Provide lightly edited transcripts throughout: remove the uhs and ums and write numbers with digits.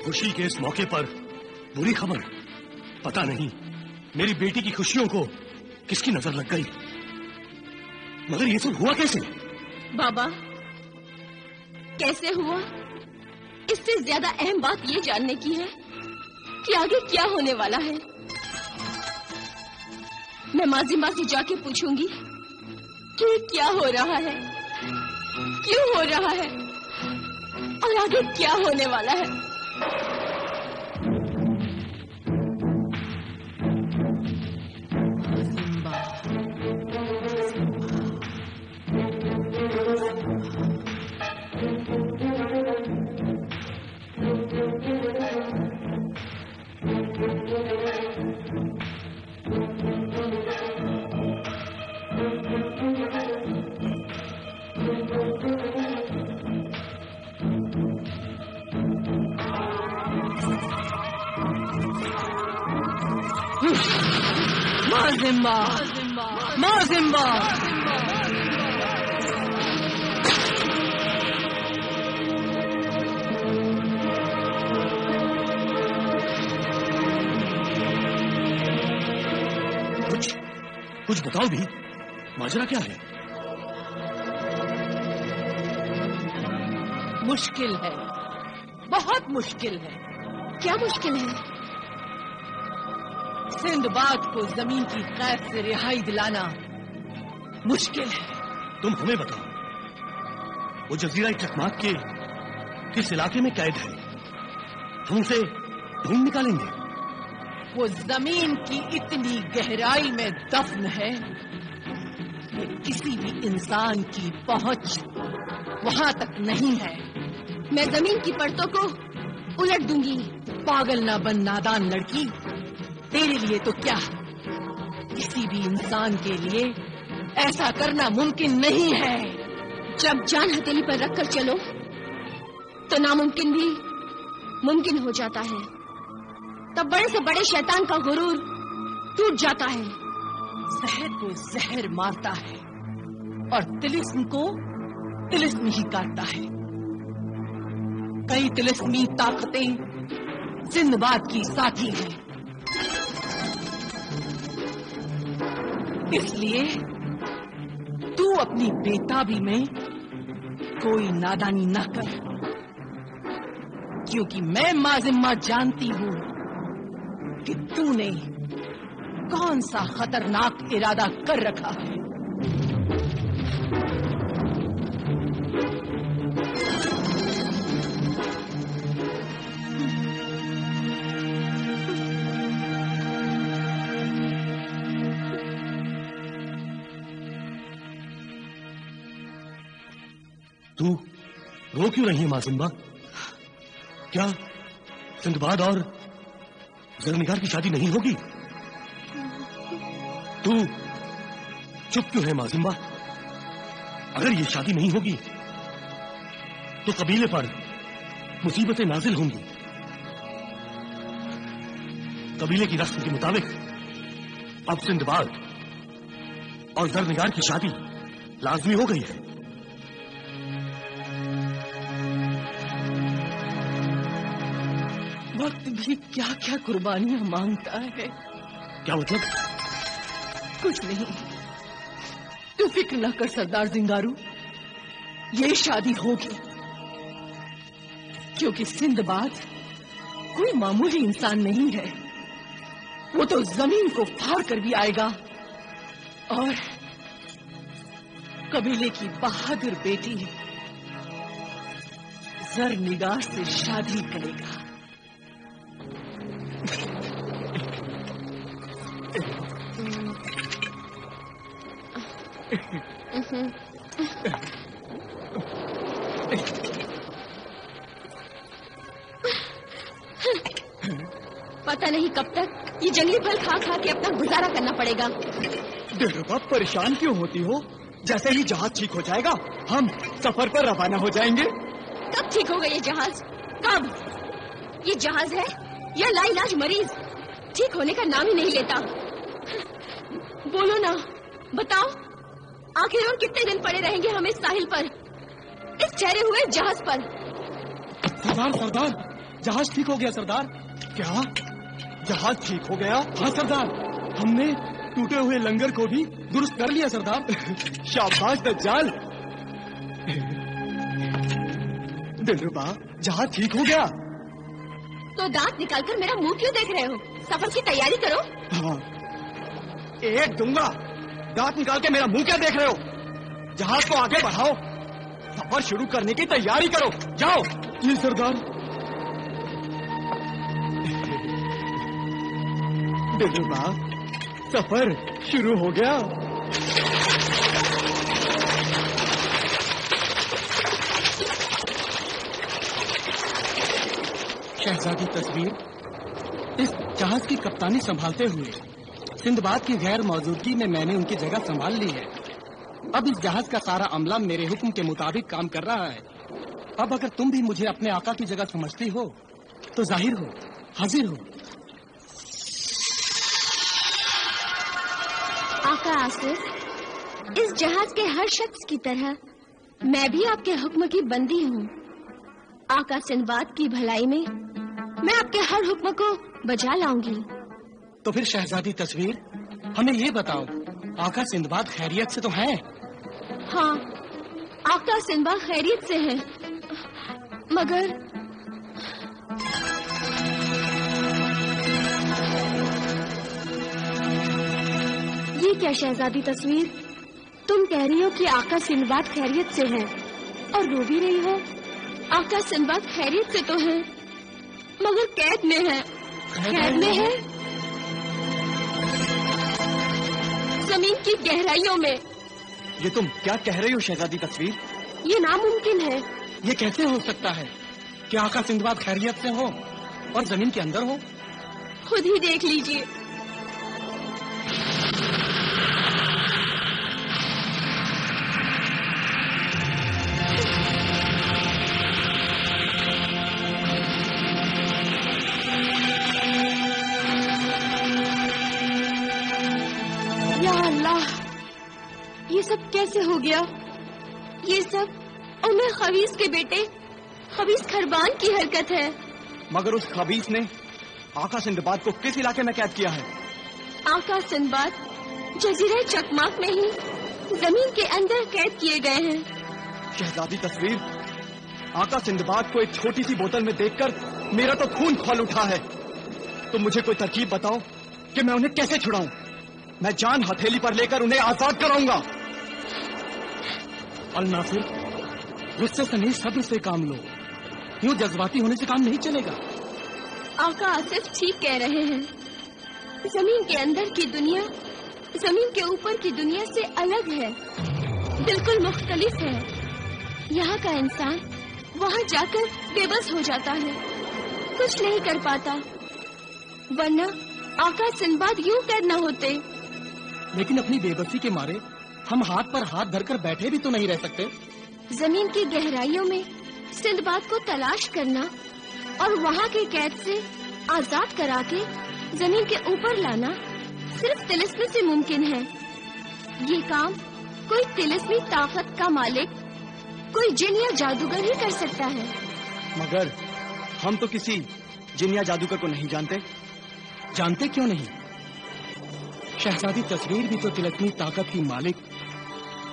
خوشی کے اس موقع پر بری خبر. پتا نہیں میری بیٹی کی خوشیوں کو کس کی نظر لگ گئی. مگر یہ سب ہوا کیسے؟ بابا کیسے ہوا اس سے زیادہ اہم بات یہ جاننے کی ہے کہ آگے کیا ہونے والا ہے. میں مازمہ سے جا کے پوچھوں گی کہ کیا ہو رہا ہے, کیوں ہو رہا ہے اور آگے کیا ہونے والا ہے. مازمبا کچھ بتاؤ بھی, ماجرا کیا ہے؟ مشکل ہے, بہت مشکل ہے. کیا مشکل ہے؟ سندباد کو زمین کی قید سے رہائی دلانا مشکل ہے. تم ہمیں بتاؤ وہ جزیرہ چکمات کے کس علاقے میں قید ہے؟ ہم اسے ڈھونڈ نکالیں گے. وہ زمین کی اتنی گہرائی میں دفن ہے کہ کسی بھی انسان کی پہنچ وہاں تک نہیں ہے. میں زمین کی پرتوں کو الٹ دوں گی. پاگل نہ بن نادان لڑکی, تیرے لیے تو کیا کسی بھی انسان کے لیے ایسا کرنا ممکن نہیں ہے. جب جان ہتھیلی پر رکھ کر چلو تو ناممکن بھی ممکن ہو جاتا ہے. تب بڑے سے بڑے شیطان کا غرور ٹوٹ جاتا ہے. زہر کو زہر مارتا ہے اور طلسم کو طلسم ہی کاٹتا ہے. کئی طلسمی طاقتیں سندباد کی ساتھی ہیں. اس لیے تو اپنی بےتابی میں کوئی نادانی نہ کر, کیونکہ میں مازمہ جانتی ہوں کہ تو نے کون سا خطرناک ارادہ کر رکھا ہے. تو رو کیوں رہی ہے مازمبا؟ کیا سندباد اور زرنگار کی شادی نہیں ہوگی؟ تو چپ کیوں ہے مازمبا؟ اگر یہ شادی نہیں ہوگی تو قبیلے پر مصیبتیں نازل ہوں گی. قبیلے کی رسم کے مطابق اب سندباد اور زرنگار کی شادی لازمی ہو گئی ہے. وقت بھی کیا کیا قربانیاں مانگتا ہے. کیا مطلب؟ کچھ نہیں, تو فکر نہ کر سردار زنگارو, یہ شادی ہوگی. کیونکہ سندباد کوئی معمولی انسان نہیں ہے. وہ تو زمین کو پھاڑ کر بھی آئے گا اور قبیلے کی بہادر بیٹی زرنگار سے شادی کرے گا. پتہ نہیں کب تک یہ جنگلی پھل کھا کھا کے اپنا گزارا کرنا پڑے گا. دلربا پریشان کیوں ہوتی ہو؟ جیسے ہی جہاز ٹھیک ہو جائے گا ہم سفر پر روانہ ہو جائیں گے. کب ٹھیک ہوگا یہ جہاز؟ کب؟ یہ جہاز ہے یا لا علاج مریض ٹھیک ہونے کا نام ہی نہیں لیتا. بولو نا, بتاؤ آخر اور کتنے دن پڑے رہیں گے ہم اس ساحل پر, اس ٹھہرے ہوئے جہاز پر؟ سردار जहाज ठीक हो गया सरदार। क्या जहाज ठीक हो गया? हाँ सरदार, हमने टूटे हुए लंगर को भी दुरुस्त कर लिया सरदार। शाबाश दज्जाल। दिलरुबा, जहाज ठीक हो गया? तो दांत निकालकर मेरा मुंह क्यों देख रहे हो? सफर की तैयारी करो। हाँ, एक दूंगा। दांत निकाल के मेरा मुंह क्या देख रहे हो? जहाज को आगे बढ़ाओ, सफर शुरू करने की तैयारी करो। जाओ। जी सरदार। दिलरुबा, सफर शुरू हो गया। शहजादी तस्वीर, इस जहाज की कप्तानी संभालते हुए सिंदबाद की गैर मौजूदगी में मैंने उनकी जगह संभाल ली है। अब इस जहाज का सारा अमला मेरे हुक्म के मुताबिक काम कर रहा है। अब अगर तुम भी मुझे अपने आका की जगह समझती हो तो जाहिर हो, हाजिर हो। आका आसिफ, इस जहाज के हर शख्स की तरह मैं भी आपके हुक्म की बंदी हूँ। आका सिंदबाद की भलाई में मैं आपके हर हुक्म को बजा लाऊंगी। तो फिर शहजादी तस्वीर, हमें ये बताओ, आका सिंदबाद खैरियत से तो हैं? हाँ, आका सिंदबाद खैरियत से है, मगर ये क्या शहजादी तस्वीर, तुम कह रही हो कि आका सिंदबाद खैरियत से है और रो भी रही हो। आका सिंदबाद खैरियत से तो है, मगर कैद में है। कैद में है जमीन की गहराइयों में। ये तुम क्या कह रही हो शहजादी तस्वीर? ये नामुमकिन है। ये कैसे हो सकता है कि आका सिंदबाद खैरियत से हो और जमीन के अंदर हो? खुद ही देख लीजिए। या अल्लाह, ये सब कैसे हो गया? ये सब उम्मे खबीस के बेटे खबीस खरबान की हरकत है। मगर उस खबीस ने आका सिंदबाद को किस इलाके में कैद किया है? आका सिंदबाद जजीरे चकमाक में ही जमीन के अंदर कैद किए गए हैं। शहजादी तस्वीर, आका सिंदबाद को एक छोटी सी बोतल में देखकर मेरा तो खून खौल उठा है। तो मुझे कोई तरकीब बताओ कि मैं उन्हें कैसे छुड़ाऊं। मैं जान हथेली पर लेकर उन्हें आजाद कराऊंगा। अल नासिर, गुस्से से नहीं, सब्र से काम लो। यूं जज्बाती होने से काम नहीं चलेगा। आका आसिफ ठीक कह रहे हैं। जमीन के अंदर की दुनिया जमीन के ऊपर की दुनिया से अलग है, बिल्कुल मुख्तलिफ है। यहाँ का इंसान वहाँ जाकर बेबस हो जाता है, कुछ नहीं कर पाता, वरना आका सिंदबाद यूं कैद न होते। लेकिन अपनी बेबसी के मारे हम हाथ पर हाथ धरकर बैठे भी तो नहीं रह सकते। जमीन की गहराइयों में सिंदबाद को तलाश करना और वहाँ के कैद से आजाद करा के जमीन के ऊपर लाना सिर्फ तिलिस्म से मुमकिन है। ये काम कोई तिलिस्मी ताकत का मालिक, कोई जिन या जादूगर ही कर सकता है। मगर हम तो किसी जिन या जादूगर को नहीं जानते। जानते क्यों नहीं? शहजादी तस्वीर भी तो तिलिस्मी ताकत की मालिक,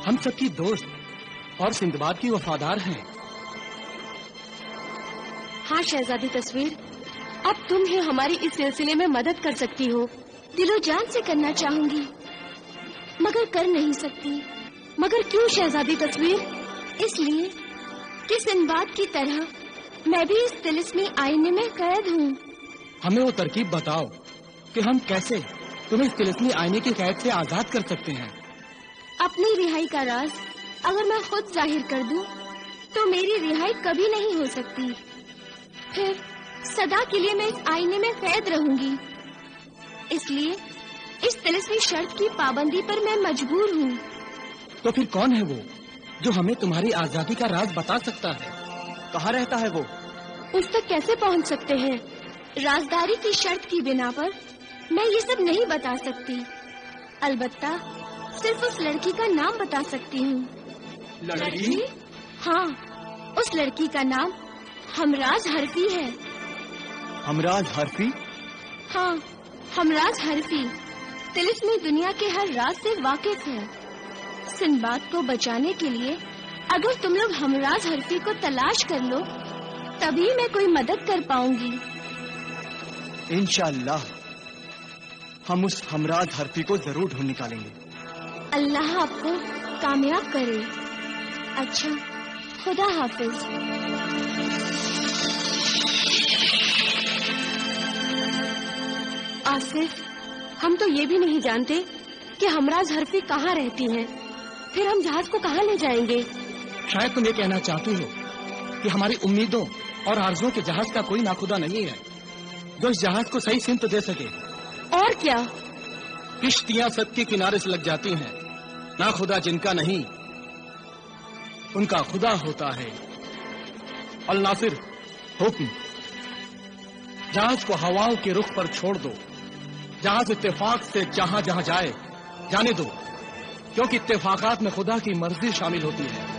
हम सबकी दोस्त और सिंदबाद की वफादार हैं। हाँ शहजादी तस्वीर, अब तुम ही हमारी इस सिलसिले में मदद कर सकती हो। दिलो जान से करना चाहूंगी, मगर कर नहीं सकती। मगर क्यों शहजादी तस्वीर? इसलिए कि सिंदबाद की तरह मैं भी इस तिलिस्मी आईने में कैद हूँ। हमें वो तरकीब बताओ कि हम कैसे तुम्हें इस तिलिस्मी आईने की कैद से आजाद कर सकते हैं। अपनी रिहाई का राज अगर मैं खुद जाहिर कर दूं, तो मेरी रिहाई कभी नहीं हो सकती। फिर सदा के लिए मैं इस आईने में कैद रहूंगी। इसलिए इस तिलिस्मी शर्त की पाबंदी पर मैं मजबूर हूँ। तो फिर कौन है वो जो हमें तुम्हारी आजादी का राज बता सकता है? कहाँ रहता है वो? उस तक कैसे पहुँच सकते हैं? राजदारी की शर्त की बिना पर मैं ये सब नहीं बता सकती। अलबत्ता सिर्फ उस लड़की का नाम बता सकती हूँ। लड़की? हाँ, उस लड़की का नाम हमराज हरफी है। हमराज हरफी? हाँ, हमराज हरफी तिलिस्मी दुनिया के हर राज से वाकिफ है। सिंदबाद को बचाने के लिए अगर तुम लोग हमराज हरफी को तलाश कर लो तभी मैं कोई मदद कर पाऊंगी। इंशाअल्लाह हम उस हमराज हरफी को जरूर ढूंढ निकालेंगे। अल्लाह आपको कामयाब करे। अच्छा, खुदा हाफिज। आसिफ, हम तो ये भी नहीं जानते कि हमराज हरफी कहाँ रहती हैं। फिर हम जहाज को कहाँ ले जाएंगे? शायद तुम ये कहना चाहती हो कि हमारी उम्मीदों और आरज़ुओं के जहाज का कोई नाखुदा नहीं है जो इस जहाज को सही सिमत दे सके। और क्या? किश्तियां सद के किनारे से लग जाती हैं, नाखुदा जिनका नहीं उनका खुदा होता है। अल नासिर, हुक्म, जहाज को हवाओं के रुख पर छोड़ दो। जहाज इत्तेफाक से जहां जहां जाए जाने दो, क्योंकि इत्तेफाकात में खुदा की मर्जी शामिल होती है।